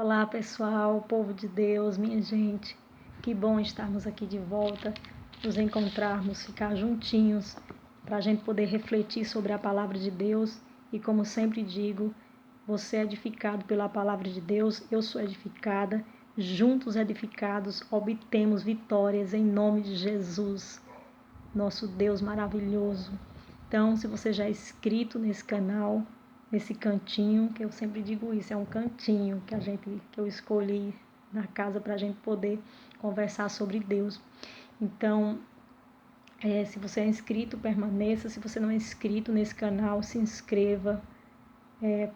Olá pessoal, povo de Deus, minha gente, que bom estarmos aqui de volta, nos encontrarmos, ficar juntinhos, para a gente poder refletir sobre a palavra de Deus. E como sempre digo, você é edificado pela palavra de Deus, eu sou edificada, juntos edificados obtemos vitórias em nome de Jesus, nosso Deus maravilhoso. Então, se você já é inscrito nesse canal, nesse cantinho, que eu sempre digo isso, é um cantinho que eu escolhi na casa para a gente poder conversar sobre Deus. Então, se você é inscrito, permaneça. Se você não é inscrito nesse canal, se inscreva,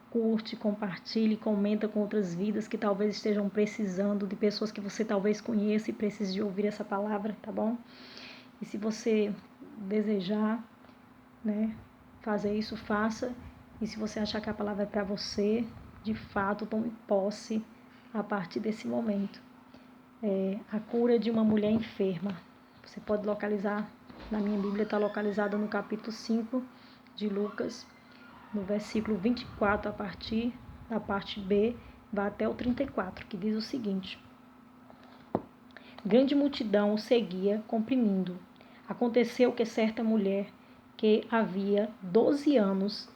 curte, compartilhe, comenta com outras vidas que talvez estejam precisando, de pessoas que você talvez conheça e precise de ouvir essa palavra, tá bom? E se você desejar, fazer isso, faça. E se você achar que a palavra é para você, de fato, tome posse a partir desse momento. A cura de uma mulher enferma. Você pode localizar, na minha Bíblia está localizada no capítulo 5 de Lucas, no versículo 24, a partir da parte B, vai até o 34, que diz o seguinte: grande multidão o seguia, comprimindo. Aconteceu que certa mulher, que havia 12 anos,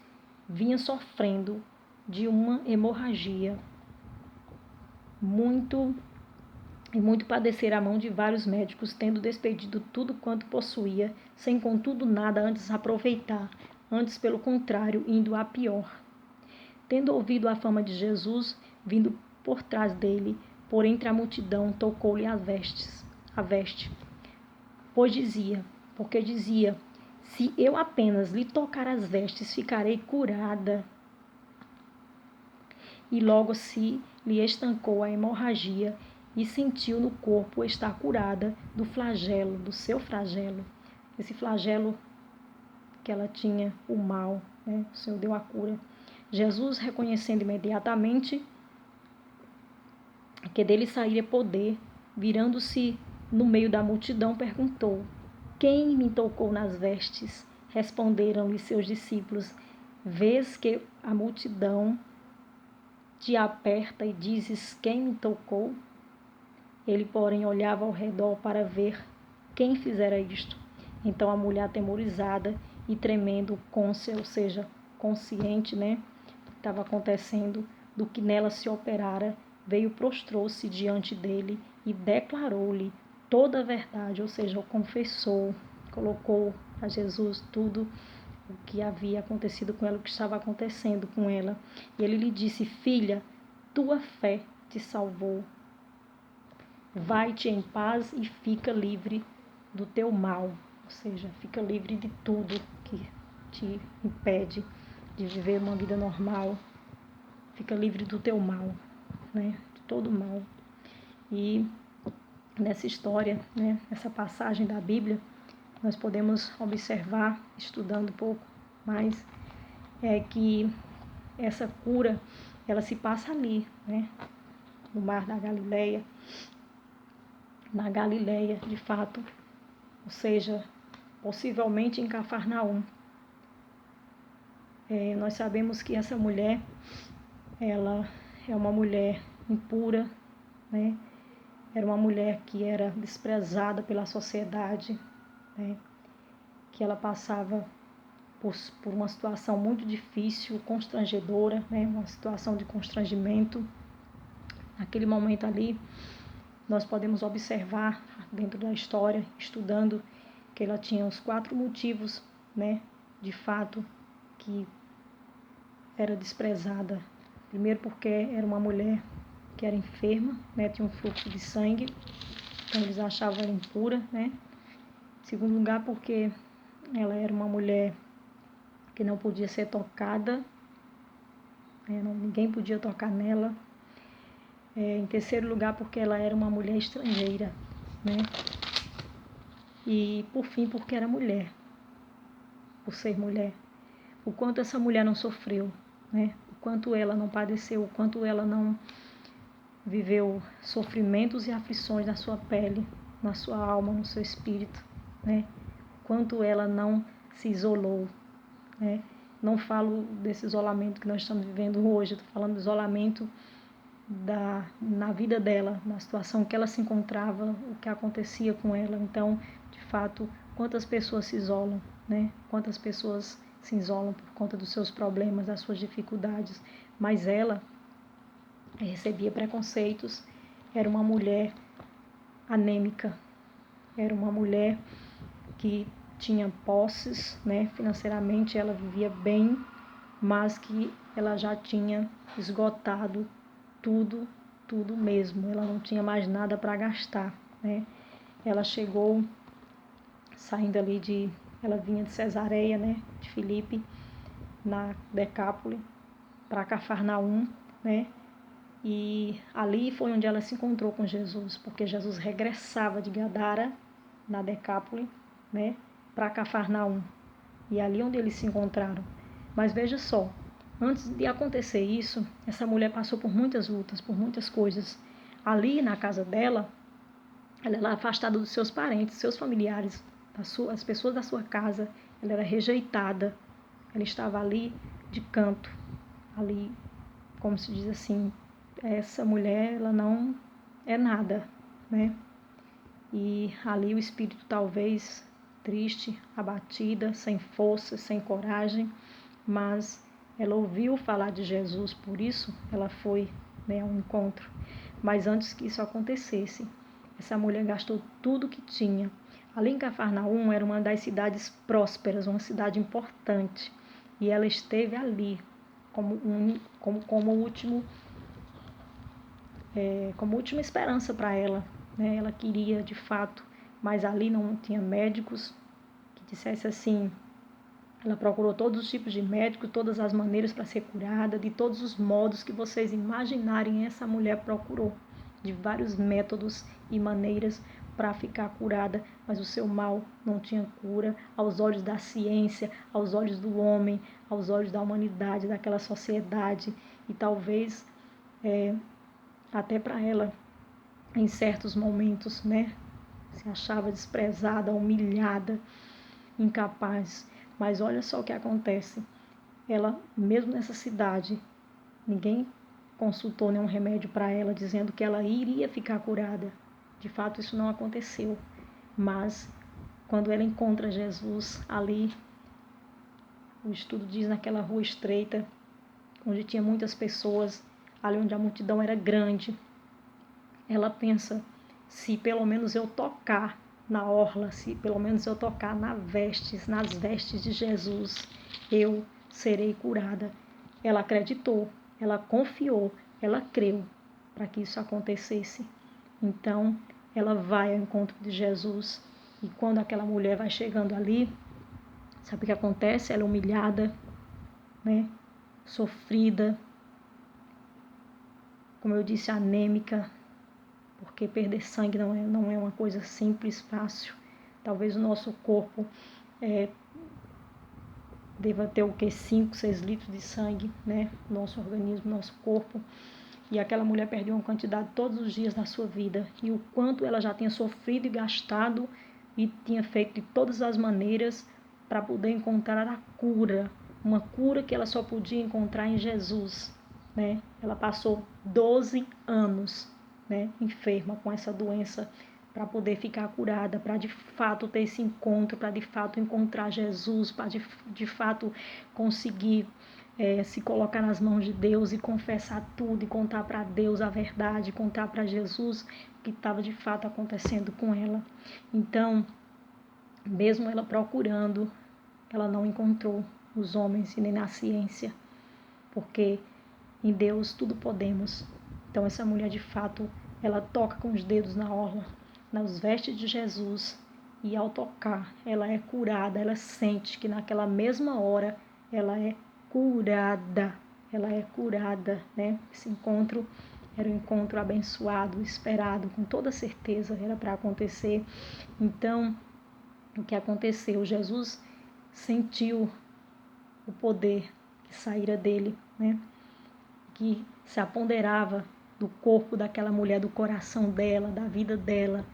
vinha sofrendo de uma hemorragia muito padecer à mão de vários médicos, tendo despedido tudo quanto possuía, sem contudo nada antes aproveitar, antes pelo contrário, indo a pior. Tendo ouvido a fama de Jesus, vindo por trás dele, por entre a multidão, tocou-lhe a veste, porque dizia, se eu apenas lhe tocar as vestes, ficarei curada. E logo se lhe estancou a hemorragia e sentiu no corpo estar curada do seu flagelo. Esse flagelo que ela tinha, o mal, o Senhor deu a cura. Jesus, reconhecendo imediatamente que dele sairia poder, virando-se no meio da multidão, perguntou: quem me tocou nas vestes? Responderam-lhe seus discípulos: vês que a multidão te aperta e dizes: quem me tocou? Ele, porém, olhava ao redor para ver quem fizera isto. Então a mulher, atemorizada e tremendo, ou seja, consciente, do que estava acontecendo, do que nela se operara, veio, prostrou-se diante dele e declarou-lhe toda a verdade, ou seja, confessou, colocou a Jesus tudo o que havia acontecido com ela, o que estava acontecendo com ela. E ele lhe disse: filha, tua fé te salvou. Vai-te em paz e fica livre do teu mal. Ou seja, fica livre de tudo que te impede de viver uma vida normal. Fica livre do teu mal, de todo mal. E nessa história, nessa passagem da Bíblia, nós podemos observar, estudando um pouco mais, que essa cura, ela se passa ali, no mar da Galileia, na Galileia, de fato, ou seja, possivelmente em Cafarnaum. Nós sabemos que essa mulher, ela é uma mulher impura, era uma mulher que era desprezada pela sociedade, que ela passava por uma situação muito difícil, constrangedora, uma situação de constrangimento. Naquele momento ali, nós podemos observar dentro da história, estudando, que ela tinha os 4 motivos, de fato, que era desprezada. Primeiro, porque era uma mulher que era enferma, tinha um fluxo de sangue, então eles achavam ela impura, Segundo lugar, porque ela era uma mulher que não podia ser tocada, ninguém podia tocar nela. Em terceiro lugar, porque ela era uma mulher estrangeira, E, por fim, porque era mulher, por ser mulher. O quanto essa mulher não sofreu, O quanto ela não padeceu, o quanto ela não viveu sofrimentos e aflições na sua pele, na sua alma, no seu espírito, Quanto ela não se isolou, Não falo desse isolamento que nós estamos vivendo hoje, estou falando do isolamento na vida dela, na situação que ela se encontrava, o que acontecia com ela. Então, de fato, quantas pessoas se isolam, né? Quantas pessoas se isolam por conta dos seus problemas, das suas dificuldades. Mas ela recebia preconceitos, era uma mulher anêmica, era uma mulher que tinha posses, né? Financeiramente ela vivia bem, mas que ela já tinha esgotado tudo mesmo. Ela não tinha mais nada para gastar, né? Ela chegou saindo ali ela vinha de Cesareia, né? De Filipe, na Decápole, para Cafarnaum, né? E ali foi onde ela se encontrou com Jesus, porque Jesus regressava de Gadara, na Decápole, né? Para Cafarnaum. E ali onde eles se encontraram. Mas veja só, antes de acontecer isso, essa mulher passou por muitas lutas, por muitas coisas. Ali na casa dela, ela era afastada dos seus parentes, seus familiares, as pessoas da sua casa. Ela era rejeitada. Ela estava ali de canto, ali, como se diz assim, essa mulher, ela não é nada, né? E ali o espírito talvez triste, abatida, sem força, sem coragem, mas ela ouviu falar de Jesus, por isso ela foi, né, ao encontro. Mas antes que isso acontecesse, essa mulher gastou tudo que tinha. Ali em Cafarnaum era uma das cidades prósperas, uma cidade importante, e ela esteve ali como última esperança para ela, né? Ela queria de fato, mas ali não tinha médicos que dissesse assim. Ela procurou todos os tipos de médicos, todas as maneiras para ser curada, de todos os modos que vocês imaginarem, essa mulher procurou, de vários métodos e maneiras para ficar curada, mas o seu mal não tinha cura aos olhos da ciência, aos olhos do homem, aos olhos da humanidade, daquela sociedade, e talvez até para ela, em certos momentos, né, se achava desprezada, humilhada, incapaz. Mas olha só o que acontece. Ela, mesmo nessa cidade, ninguém consultou nenhum remédio para ela, dizendo que ela iria ficar curada. De fato, isso não aconteceu. Mas, quando ela encontra Jesus ali, o estudo diz naquela rua estreita, onde tinha muitas pessoas, ali onde a multidão era grande, ela pensa, se pelo menos eu tocar na orla, se pelo menos eu tocar nas vestes de Jesus, eu serei curada. Ela acreditou, ela confiou, ela creu para que isso acontecesse. Então, ela vai ao encontro de Jesus, e quando aquela mulher vai chegando ali, sabe o que acontece? Ela é humilhada, né? Sofrida, como eu disse, anêmica, porque perder sangue não é uma coisa simples, fácil. Talvez o nosso corpo deva ter o que? 5, 6 litros de sangue, né? Nosso organismo, nosso corpo. E aquela mulher perdeu uma quantidade todos os dias da sua vida. E o quanto ela já tinha sofrido e gastado e tinha feito de todas as maneiras para poder encontrar a cura. Uma cura que ela só podia encontrar em Jesus, né? Ela passou 12 anos, né, enferma com essa doença para poder ficar curada, para de fato ter esse encontro, para de fato encontrar Jesus, para de fato conseguir se colocar nas mãos de Deus e confessar tudo e contar para Deus a verdade, contar para Jesus o que estava de fato acontecendo com ela. Então, mesmo ela procurando, ela não encontrou os homens e nem na ciência, porque em Deus tudo podemos. Então essa mulher de fato, ela toca com os dedos na orla, nas vestes de Jesus, e ao tocar, ela é curada, ela sente que naquela mesma hora ela é curada, né? Esse encontro era um encontro abençoado, esperado, com toda certeza era para acontecer. Então, o que aconteceu? Jesus sentiu o poder que saíra dele, né? Que se apoderava do corpo daquela mulher, do coração dela, da vida dela.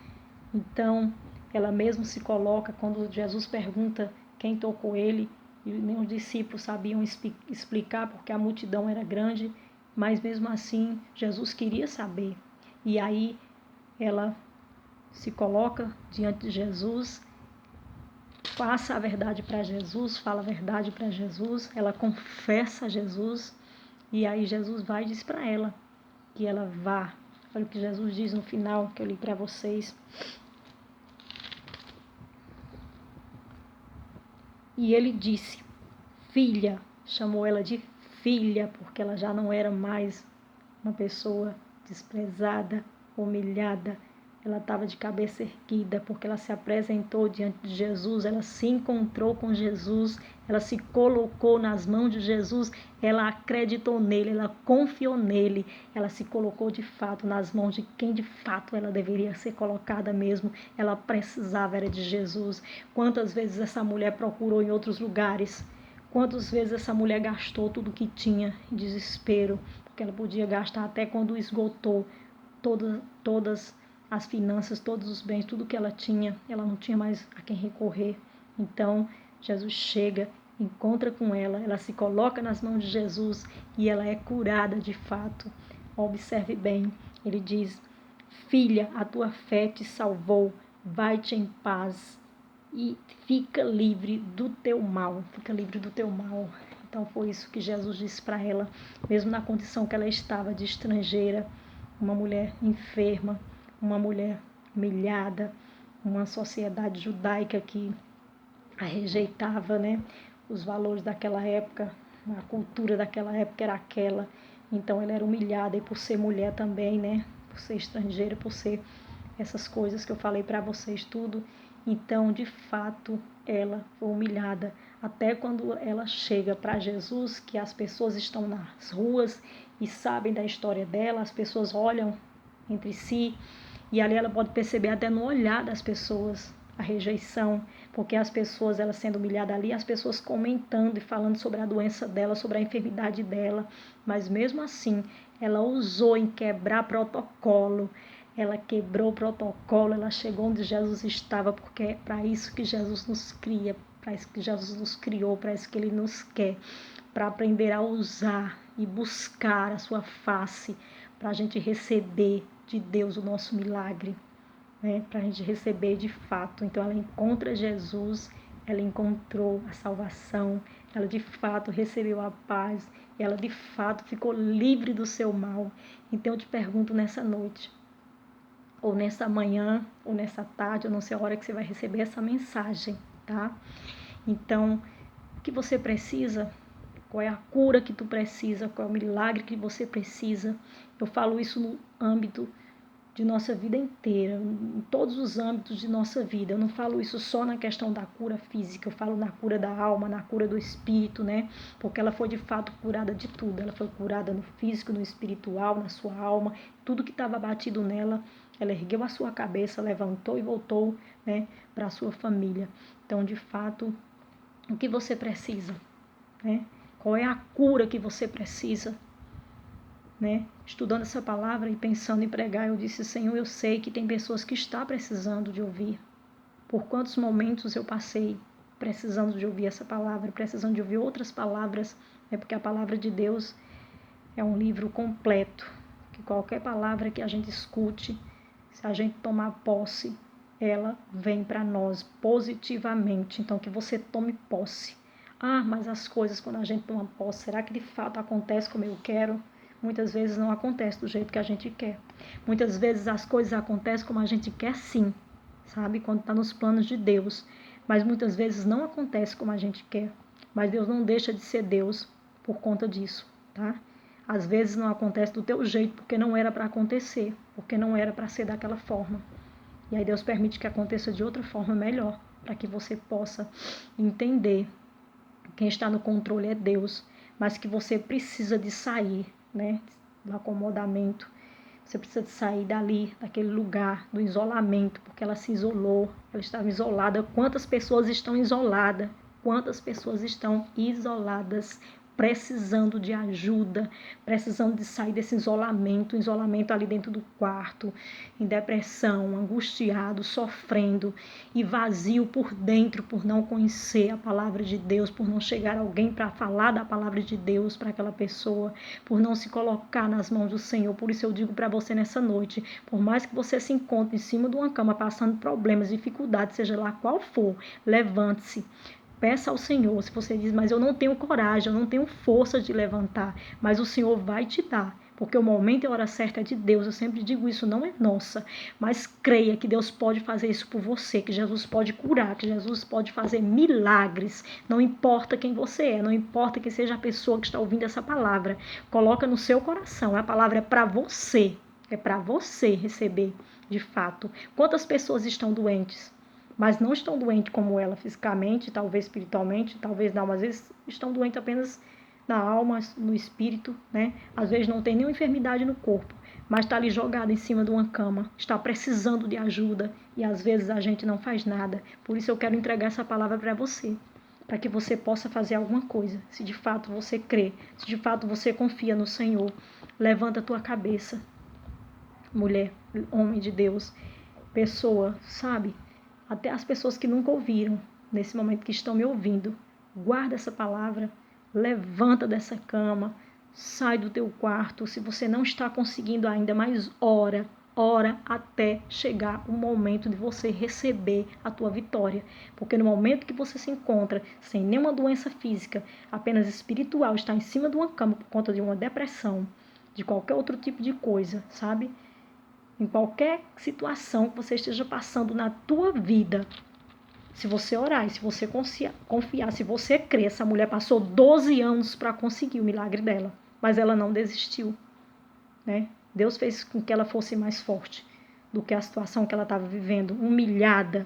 Então, ela mesmo se coloca, quando Jesus pergunta quem tocou ele, e nem os discípulos sabiam explicar, porque a multidão era grande, Mas mesmo assim, Jesus queria saber. E aí ela se coloca diante de Jesus, passa a verdade para Jesus, fala a verdade para Jesus, ela confessa a Jesus, e aí Jesus vai e diz para ela que ela vá. Olha o que Jesus diz no final, que eu li para vocês. E ele disse, filha, chamou ela de filha, porque ela já não era mais uma pessoa desprezada, humilhada. Ela estava de cabeça erguida, porque ela se apresentou diante de Jesus, ela se encontrou com Jesus, ela se colocou nas mãos de Jesus, ela acreditou nele, ela confiou nele, ela se colocou de fato nas mãos de quem de fato ela deveria ser colocada mesmo. Ela precisava era de Jesus. Quantas vezes essa mulher procurou em outros lugares? Quantas vezes essa mulher gastou tudo que tinha em desespero? Porque ela podia gastar até quando esgotou todas as finanças, todos os bens, tudo que ela tinha, ela não tinha mais a quem recorrer. Então, Jesus chega, encontra com ela, ela se coloca nas mãos de Jesus e ela é curada de fato. Observe bem, ele diz, filha, a tua fé te salvou, vai-te em paz e fica livre do teu mal, fica livre do teu mal. Então foi isso que Jesus disse para ela, mesmo na condição que ela estava de estrangeira, uma mulher enferma, uma mulher humilhada, uma sociedade judaica que a rejeitava, né? Os valores daquela época, a cultura daquela época era aquela. Então ela era humilhada, e por ser mulher também, né? Por ser estrangeira, por ser essas coisas que eu falei para vocês tudo. Então, de fato, ela foi humilhada. Até quando ela chega para Jesus, que as pessoas estão nas ruas e sabem da história dela, as pessoas olham entre si, e ali ela pode perceber até no olhar das pessoas a rejeição, porque as pessoas, ela sendo humilhada ali, as pessoas comentando e falando sobre a doença dela, sobre a enfermidade dela, mas mesmo assim, ela ousou em quebrar protocolo, ela quebrou o protocolo, ela chegou onde Jesus estava, porque é para isso que Jesus nos cria, para isso que Jesus nos criou, para isso que Ele nos quer, para aprender a usar e buscar a sua face, para a gente receber de Deus o nosso milagre, né? Para a gente receber de fato. Então ela encontra Jesus, ela encontrou a salvação, ela de fato recebeu a paz, ela de fato ficou livre do seu mal. Então eu te pergunto nessa noite, ou nessa manhã, ou nessa tarde, eu não sei a hora que você vai receber essa mensagem, tá? Então, o que você precisa? Qual é a cura que tu precisa? Qual é o milagre que você precisa? Eu falo isso no âmbito de nossa vida inteira, em todos os âmbitos de nossa vida. Eu não falo isso só na questão da cura física, eu falo na cura da alma, na cura do espírito, né? Porque ela foi de fato curada de tudo. Ela foi curada no físico, no espiritual, na sua alma, tudo que estava batido nela. Ela ergueu a sua cabeça, levantou e voltou, né, para a sua família. Então, de fato, o que você precisa, né? Qual é a cura que você precisa? Né? Estudando essa palavra e pensando em pregar, eu disse, Senhor, eu sei que tem pessoas que estão precisando de ouvir. Por quantos momentos eu passei precisando de ouvir essa palavra, precisando de ouvir outras palavras, né? Porque a palavra de Deus é um livro completo, que qualquer palavra que a gente escute, se a gente tomar posse, ela vem para nós positivamente. Então, que você tome posse. Ah, mas as coisas, quando a gente toma posse, será que de fato acontece como eu quero? Muitas vezes não acontece do jeito que a gente quer. Muitas vezes as coisas acontecem como a gente quer, sim, sabe? Quando está nos planos de Deus. Mas muitas vezes não acontece como a gente quer. Mas Deus não deixa de ser Deus por conta disso, tá? Às vezes não acontece do teu jeito porque não era para acontecer, porque não era para ser daquela forma. E aí Deus permite que aconteça de outra forma melhor, para que você possa entender quem está no controle é Deus, mas que você precisa de sair, né, do acomodamento. Você precisa de sair dali, daquele lugar, do isolamento, porque ela se isolou, ela estava isolada. Quantas pessoas estão isoladas? Quantas pessoas estão isoladas? precisando de ajuda, precisando de sair desse isolamento ali dentro do quarto, em depressão, angustiado, sofrendo e vazio por dentro, por não conhecer a palavra de Deus, por não chegar alguém para falar da palavra de Deus para aquela pessoa, por não se colocar nas mãos do Senhor. Por isso eu digo para você nessa noite, por mais que você se encontre em cima de uma cama passando problemas, dificuldades, seja lá qual for, levante-se. Peça ao Senhor. Se você diz, mas eu não tenho coragem, eu não tenho força de levantar, mas o Senhor vai te dar, porque o momento e a hora certa é de Deus. Eu sempre digo isso, não é nossa, mas creia que Deus pode fazer isso por você, que Jesus pode curar, que Jesus pode fazer milagres. Não importa quem você é, não importa que seja a pessoa que está ouvindo essa palavra, coloca no seu coração, a palavra é para você receber de fato. Quantas pessoas estão doentes? Mas não estão doentes como ela fisicamente, talvez espiritualmente, talvez não, às vezes estão doentes apenas na alma, no espírito, né? Às vezes não tem nenhuma enfermidade no corpo, mas está ali jogado em cima de uma cama, está precisando de ajuda e às vezes a gente não faz nada. Por isso eu quero entregar essa palavra para você, para que você possa fazer alguma coisa. Se de fato você crê, se de fato você confia no Senhor, levanta a tua cabeça, mulher, homem de Deus, pessoa, sabe? Até as pessoas que nunca ouviram, nesse momento que estão me ouvindo, guarda essa palavra, levanta dessa cama, sai do teu quarto. Se você não está conseguindo ainda, mas ora até chegar o momento de você receber a tua vitória. Porque no momento que você se encontra sem nenhuma doença física, apenas espiritual, está em cima de uma cama por conta de uma depressão, de qualquer outro tipo de coisa, sabe? Em qualquer situação que você esteja passando na tua vida, se você orar e se você confiar, se você crer, essa mulher passou 12 anos para conseguir o milagre dela, mas ela não desistiu, né? Deus fez com que ela fosse mais forte do que a situação que ela estava vivendo, humilhada,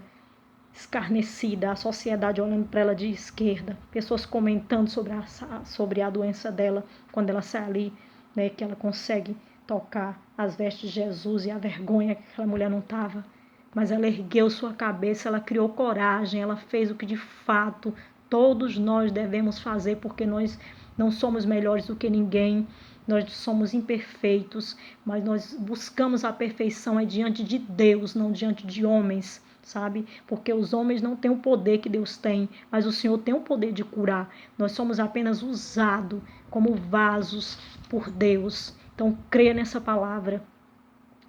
escarnecida, a sociedade olhando para ela de esquerda, pessoas comentando sobre a doença dela, quando ela sai ali, né, que ela consegue tocar as vestes de Jesus e a vergonha que aquela mulher não estava. Mas ela ergueu sua cabeça, ela criou coragem, ela fez o que de fato todos nós devemos fazer, porque nós não somos melhores do que ninguém, nós somos imperfeitos, mas nós buscamos a perfeição diante de Deus, não diante de homens, sabe? Porque os homens não têm o poder que Deus tem, mas o Senhor tem o poder de curar. Nós somos apenas usados como vasos por Deus. Então, creia nessa palavra.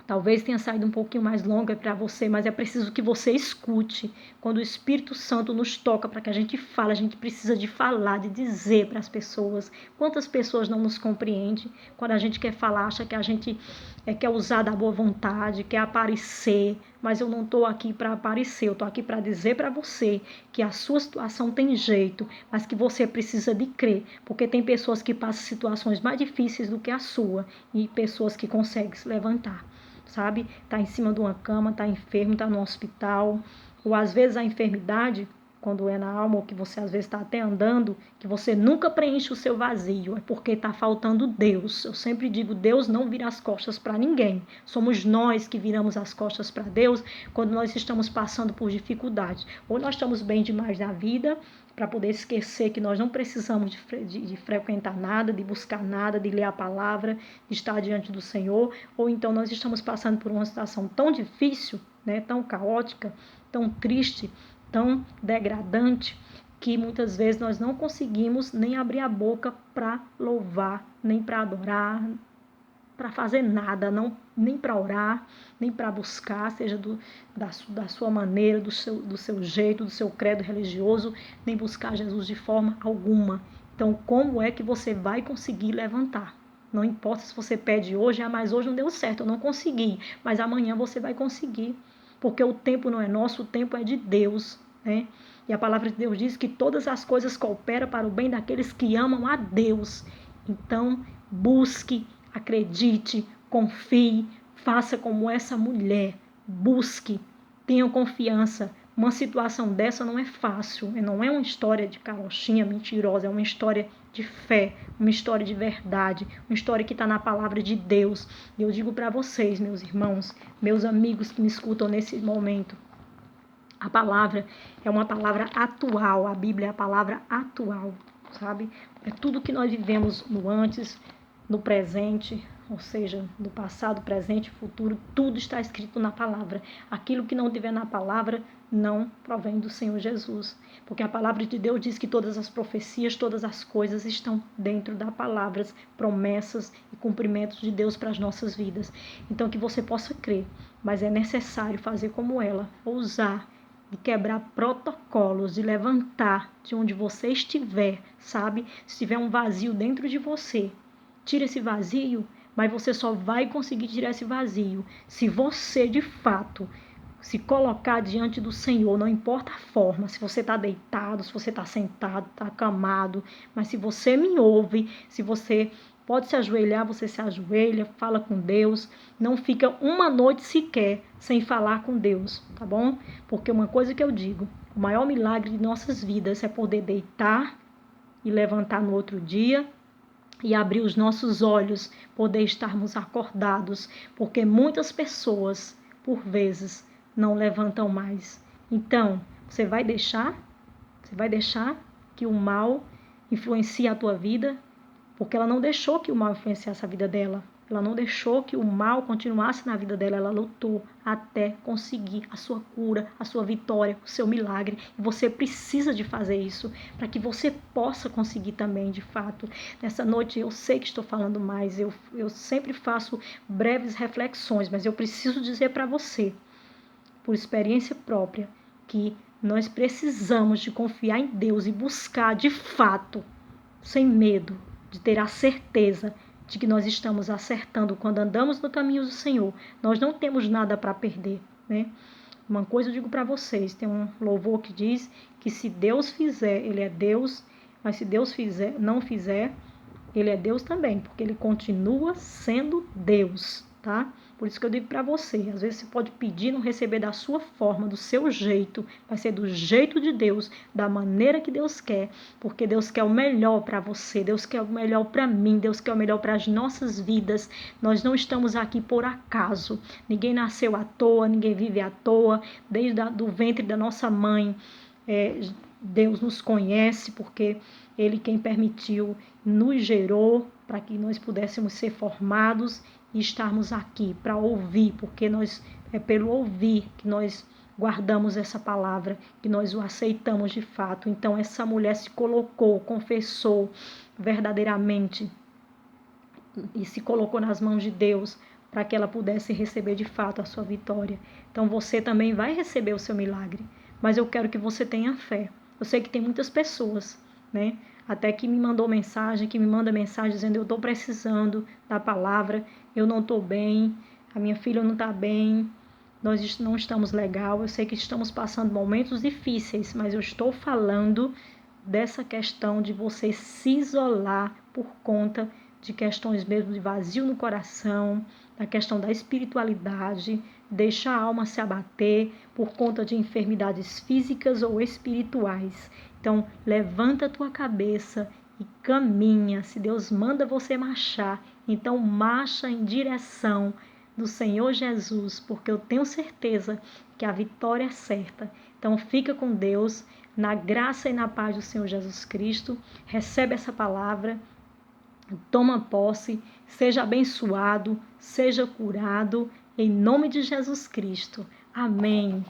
Talvez tenha saído um pouquinho mais longa para você, mas é preciso que você escute. Quando o Espírito Santo nos toca para que a gente fale, a gente precisa de falar, de dizer para as pessoas. Quantas pessoas não nos compreendem? Quando a gente quer falar, acha que a gente quer usar da boa vontade, quer aparecer. Mas eu não estou aqui para aparecer, eu estou aqui para dizer para você que a sua situação tem jeito, mas que você precisa de crer. Porque tem pessoas que passam situações mais difíceis do que a sua e pessoas que conseguem se levantar. Sabe? Tá em cima de uma cama, tá enfermo, tá no hospital. Ou às vezes a enfermidade, quando é na alma, ou que você às vezes está até andando, que você nunca preenche o seu vazio, é porque está faltando Deus. Eu sempre digo, Deus não vira as costas para ninguém. Somos nós que viramos as costas para Deus quando nós estamos passando por dificuldades. Ou nós estamos bem demais na vida, para poder esquecer que nós não precisamos de frequentar nada, de buscar nada, de ler a palavra, de estar diante do Senhor, ou então nós estamos passando por uma situação tão difícil, né, tão caótica, tão triste, tão degradante, que muitas vezes nós não conseguimos nem abrir a boca para louvar, nem para adorar, para fazer nada, não, nem para orar, nem para buscar, seja da sua maneira, do seu jeito, do seu credo religioso, nem buscar Jesus de forma alguma. Então, como é que você vai conseguir levantar? Não importa se você pede hoje, mas hoje não deu certo, eu não consegui, mas amanhã você vai conseguir, porque o tempo não é nosso, o tempo é de Deus, né? E a palavra de Deus diz que todas as coisas cooperam para o bem daqueles que amam a Deus. Então, busque, acredite, confie, faça como essa mulher, busque, tenha confiança. Uma situação dessa não é fácil, não é uma história de carochinha mentirosa, é uma história de fé, uma história de verdade, uma história que está na palavra de Deus. E eu digo para vocês, meus irmãos, meus amigos que me escutam nesse momento, a palavra é uma palavra atual, a Bíblia é a palavra atual. sabe? É tudo que nós vivemos no antes, no presente, ou seja, no passado, presente e futuro, tudo está escrito na palavra. Aquilo que não tiver na palavra não provém do Senhor Jesus, porque a palavra de Deus diz que todas as profecias, todas as coisas estão dentro da palavra, promessas e cumprimentos de Deus para as nossas vidas. Então que você possa crer, mas é necessário fazer como ela, ousar, de quebrar protocolos, de levantar de onde você estiver, sabe? Se tiver um vazio dentro de você, tira esse vazio, mas você só vai conseguir tirar esse vazio se você, de fato, se colocar diante do Senhor, não importa a forma, se você está deitado, se você está sentado, está acamado, mas se você me ouve, se você pode se ajoelhar, você se ajoelha, fala com Deus, não fica uma noite sequer sem falar com Deus, tá bom? Porque uma coisa que eu digo, o maior milagre de nossas vidas é poder deitar e levantar no outro dia e abrir os nossos olhos, poder estarmos acordados, porque muitas pessoas, por vezes, não levantam mais. Então, você vai deixar que o mal influencie a tua vida? Porque ela não deixou que o mal influenciasse a vida dela. Ela não deixou que o mal continuasse na vida dela. Ela lutou até conseguir a sua cura, a sua vitória, o seu milagre. E você precisa de fazer isso para que você possa conseguir também, de fato. Nessa noite eu sei que estou falando mais. Eu sempre faço breves reflexões, mas eu preciso dizer para você, por experiência própria, que nós precisamos de confiar em Deus e buscar de fato, sem medo, de ter a certeza de que nós estamos acertando quando andamos no caminho do Senhor. Nós não temos nada para perder, né? Uma coisa eu digo para vocês, tem um louvor que diz que se Deus fizer, Ele é Deus, mas se Deus não fizer, Ele é Deus também, porque Ele continua sendo Deus, tá? Por isso que eu digo para você, às vezes você pode pedir e não receber da sua forma, do seu jeito, vai ser do jeito de Deus, da maneira que Deus quer, porque Deus quer o melhor para você, Deus quer o melhor para mim, Deus quer o melhor para as nossas vidas. Nós não estamos aqui por acaso, ninguém nasceu à toa, ninguém vive à toa, desde o ventre da nossa mãe, Deus nos conhece, porque Ele quem permitiu, nos gerou para que nós pudéssemos ser formados e estarmos aqui para ouvir, porque é pelo ouvir que nós guardamos essa palavra, que nós o aceitamos de fato. Então essa mulher se colocou, confessou verdadeiramente e se colocou nas mãos de Deus para que ela pudesse receber de fato a sua vitória. Então você também vai receber o seu milagre, mas eu quero que você tenha fé. Eu sei que tem muitas pessoas, né? Até que me mandou mensagem, que me manda mensagem dizendo: eu estou precisando da palavra, eu não estou bem, a minha filha não está bem, nós não estamos legal. Eu sei que estamos passando momentos difíceis, mas eu estou falando dessa questão de você se isolar por conta de questões mesmo de vazio no coração, da questão da espiritualidade, deixa a alma se abater por conta de enfermidades físicas ou espirituais. Então, levanta a tua cabeça e caminha. Se Deus manda você marchar, então marcha em direção do Senhor Jesus, porque eu tenho certeza que a vitória é certa. Então, fica com Deus, na graça e na paz do Senhor Jesus Cristo. Recebe essa palavra, toma posse, seja abençoado, seja curado, em nome de Jesus Cristo. Amém.